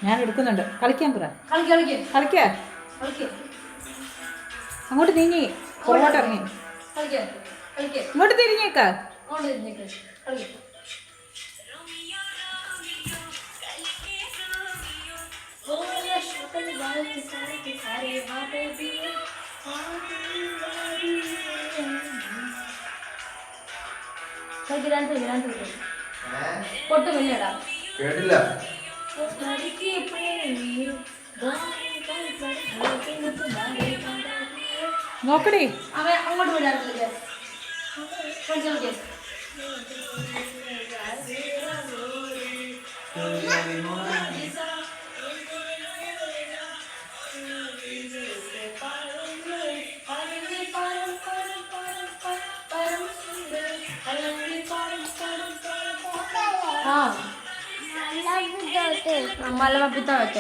ഞാൻ എടുക്കുന്നുണ്ട്. കളിക്കാൻ പറ. കളിക്ക. അങ്ങോട്ട് നീങ്ങി പുറകോട്ട് ഇറങ്ങി. ഇങ്ങോട്ട് തിരിഞ്ഞേക്ക. പൊട്ട് പിന്നെടാ കേട്ടില്ല. നോക്കടി. അങ്ങോട്ട് വിടാൻ മലമപ്പിത്ത വെച്ച